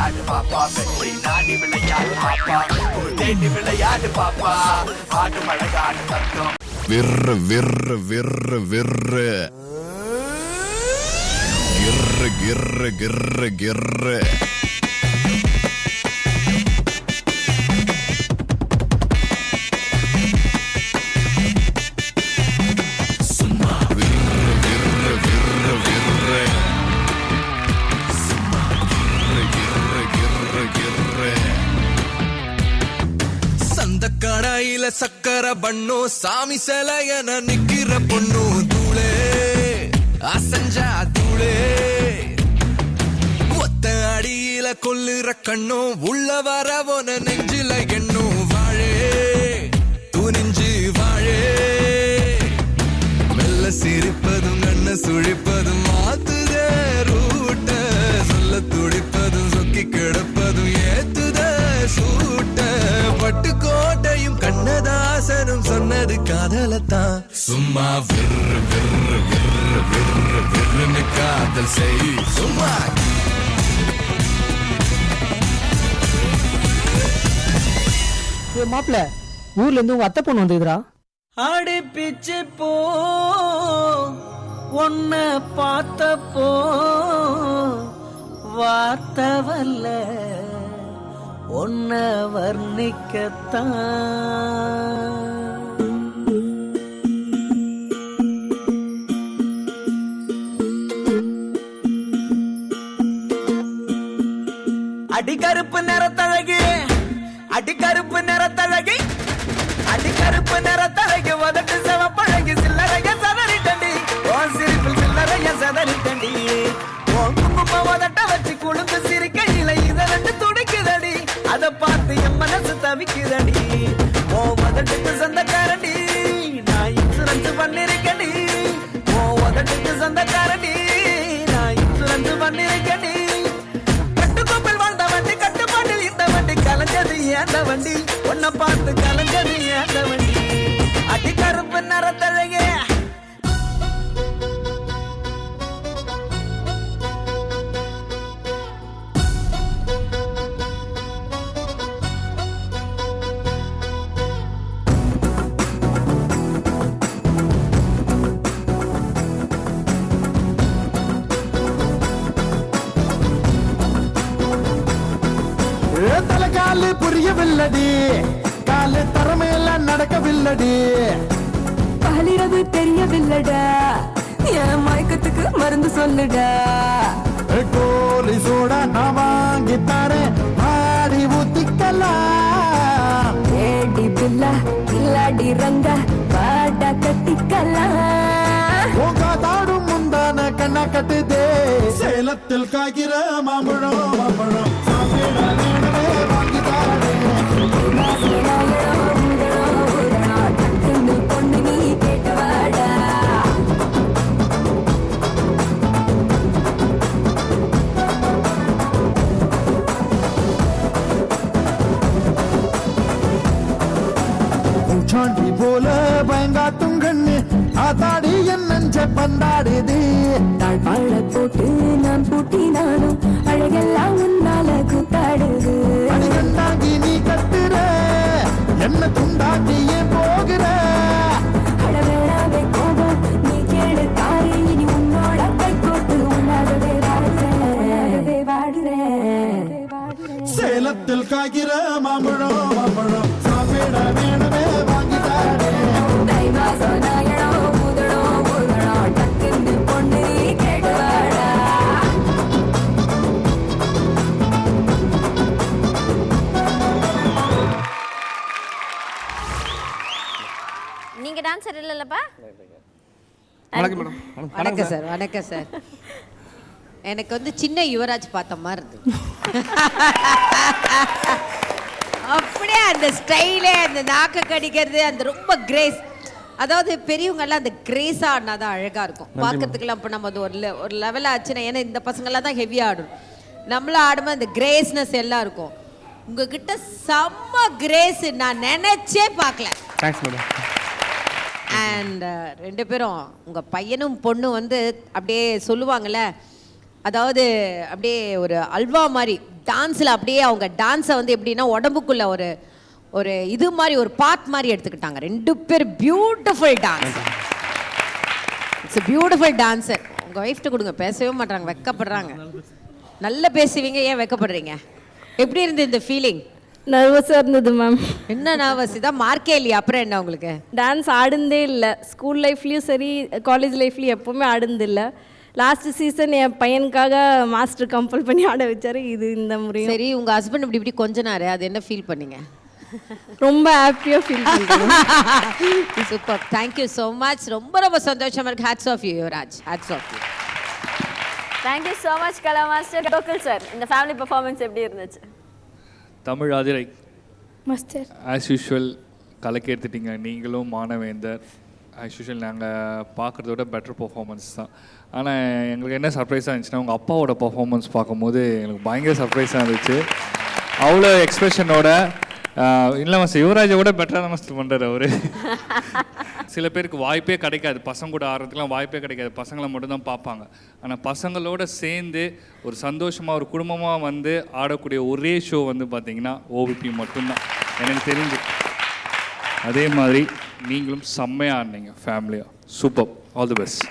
விளையாடு பாப்பா வெற்றி நாடி விளையாடு பாப்பா தேடி விளையாடு பாப்பா ஆடு மழகாடு தத்தம் விர்ரு விர்ரு விர்ரு விர்ரு கிர்ரு கிர்ரு கிர்ரு கிர்ரு கடாயில சக்கர பண்ணோ சாமி சிலையன நிக்கிற பொண்ணு தூளே அசஞ்சா தூளே ஒத்த அடியில கொல்லுற கண்ணோ உள்ள வரவோன நெஞ்சில எண்ணோ வாழே துணிஞ்சு வாழே மெல்ல சிரிப்பதும் கண்ண சுழிப்பதும் மாத்துதே ரூட்ட சொல்ல துடிப்பதும் சொக்கி கிடப்பதும் ஏத்துத சூட்ட பட்டு கோட்டையும் கண்ணதாசனும் சொன்னது காதலத்தான் சும்மா விர்ரு விர்ரு விர்ரு விர்ரு விர்ருன்னு காதல் செய் சும்மா மாப்பிள்ள ஊர்ல இருந்து உங்க அத்தை பொண்ணு வந்துதுரா. ஆடி பிச்சு போ உன்ன பார்த்தப்போ வார்த்தை வல்ல உன்ன வர்ணிக்கத்தான் அடிக்கருப்பு நிறத்தழகி அடிக்கருப்பு நிறத்தழகி அடிக்கருப்பு நிறத்தழகி உதட்டு சிவப்பழகி சில்லறைய சதறிட்டண்டி உன் சிரிப்பில் சில்லறைய சதறிட்டண்டி உன் குங்கும உதட்ட வச்சு குழுந்து சிரிக்கையில இத ரெண்டு துடிக்குதடி அத பார்த்து என் மனசு தவிக்குதடி உன் உதட்டுக்கு சொந்தக்காரண்டி நான் இன்சூரன்ஸ் பண்ணிருக்கடி உன் உதட்டுக்கு சொந்தக்காரண்டி நான் இன்சூரன்ஸ் பண்ணிருக்கடி கட்டுக்கோப்பில் வாழ்ந்த வண்டி கட்டுப்பாட்டில் இந்த வண்டி கலைஞ்சது ஏந்த வண்டி உன்னை பார்த்து கலைஞ்சது ஏந்த வண்டி அடிக்கருப்பு நிறத்தழகே காலு புரியவில்லடி காலு தரமேல நடக்கவில்லடி பகலிரவு தெரியவில்லடா என் மயக்கத்துக்கு மருந்து சொல்லுடா கோலி சோடா நான் வாங்கி தரேன் மாடி ஊத்திக்கலாம் ஏடி பில்லா கில்லாடி ரங்கா பாடா கட்டிக்கலாம் தாடும் முந்தான கண்ண கட்டுதே சேலத்தில் காய்கிற மாம்பழம் மாம்பழம் வாங்கி பொண்ணு நீ கேட்டவாடா பூச்சாண்டி போல பயங்காட்டும் கண்ணு ஆத்தாடி என் நெஞ்ச பந்தாடுது தாழ்பாழ போட்டு நான் பூட்டினாலும் அழகெல்லாம் உன்னால கூத்தாடுது அடிகண்டாங்கி நீ கட்டுற என்ன துண்டாக்கி ஏன் போகிற அடவேடாவே கோபம் நீ கேடு தாரி இனி உன்னோட கை கோட்டு உன்னாகவே வாடுறேன் சேலத்தில் காய்கிற மாம்பழம் மாம்பழம் சாப்பிட வேணவே வாங்கி தாரேன் தை மாசம் நாயடோ முதடோ முதடோ டக்குன்னு பொண்ணு நீ கேட்டுவாடா நீங்க டான்சர் இல்லல்லப்பா? வணக்கம் சார். வணக்கம் சார். எனக்கு வந்து சின்ன யுவராஜ் பார்த்த மாதிரி இருந்து அப்படியே அந்த ஸ்டைலே அந்த நாக்க கடிக்கிறது அந்த ரொம்ப கிரேஸ். அதாவது பெரியவங்கெல்லாம் அந்த கிரேஸா ஆடினா தான் அழகா இருக்கும் பார்க்கறதுக்குலாம். இப்போ நம்ம ஒரு லெவல் ஆச்சுன்னா ஏன்னா இந்த பசங்கள்லாம் தான் ஹெவியாக ஆடும், நம்மளும் ஆடும்போது அந்த கிரேஸ்னஸ் எல்லாம் இருக்கும். உங்ககிட்ட செம்ம கிரேஸ் நான் நினைச்சே பார்க்கல. அண்ட் ரெண்டு பேரும் உங்கள் பையனும் பொண்ணும் வந்து அப்படியே சொல்லுவாங்கள்ல, அதாவது அப்படியே ஒரு அல்வா மாதிரி டான்ஸில் அப்படியே அவங்க டான்ஸை வந்து எப்படின்னா உடம்புக்குள்ள ஒரு இது மாதிரி ஒரு பார்ட் மாதிரி எடுத்துக்கிட்டாங்க. 2 பேர் beautiful dance. It's beautiful dancer. உங்கள் ஒய்ஃப்ட்டு கொடுங்க, பேசவே மாட்டாங்க, வெக்கப்படுறாங்க. நல்லா பேசுவீங்க, ஏன் வெக்கப்படுறீங்க? எப்படி இருந்தது இந்த ஃபீலிங்? நர்வஸாக இருந்தது மேம். என்ன நர்வஸ்? இதான் மார்க்கே இல்லையா? அப்புறம் என்ன உங்களுக்கு? டான்ஸ் ஆடுந்தே இல்லை. ஸ்கூல் லைஃப்லேயும் சரி காலேஜ் லைஃப்லேயும் எப்போவுமே ஆடுனது இல்லை. லாஸ்ட் சீசன் என் பையனுக்காக மாஸ்டர் கம்பல் பண்ணி ஆட வச்சாரு. இது இந்த முறையும் சரி. உங்கள் ஹஸ்பண்ட் இப்படி கொஞ்சனாரு, அது என்ன ஃபீல் பண்ணீங்க? ரொம்ப ஹாப்பியாக ஃபீல் பண்ணுறேன். Super, thank you so much. ரொம்ப ரொம்ப சந்தோஷமா இருக்கு. Hats off you Yuvaraj, hats off you. Thank you so much Kala master. Gokul sir, இந்த ஃபேமிலி பெர்ஃபார்மன்ஸ் எப்படி இருந்துச்சு? Tamil Aadhirai master as usual கலக்கேற்றுட்டீங்க. நீங்களும் மானவேந்தர் ஆஸ் யூஷுவல் நாங்கள் பார்க்குறத விட பெட்டர் பர்ஃபார்மன்ஸ் தான். ஆனால் எங்களுக்கு என்ன சர்ப்ரைஸாக இருந்துச்சுன்னா உங்கள் அப்பாவோட பர்ஃபார்மன்ஸ் பார்க்கும்போது எனக்கு பயங்கர சர்ப்ரைஸாக இருந்துச்சு. அவ்வளோ எக்ஸ்பிரஷனோட இல்லை மாஸ்டர் யுவராஜை விட பெட்டராக தான் மாஸ்டர் பண்ணுறாரு அவர். சில பேருக்கு வாய்ப்பே கிடைக்காது, பசங்க கூட ஆடுறதுக்குலாம் வாய்ப்பே கிடைக்காது, பசங்களை மட்டும்தான் பார்ப்பாங்க. ஆனால் பசங்களோட சேர்ந்து ஒரு சந்தோஷமாக ஒரு குடும்பமாக வந்து ஆடக்கூடிய ஒரே ஷோ வந்து பார்த்திங்கன்னா ஓவிபி மட்டும்தான் எனக்கு தெரிஞ்சு. அதே மாதிரி நீங்களும் செம்மையாக ஆடினீங்க ஃபேமிலியாக. Super, all the best.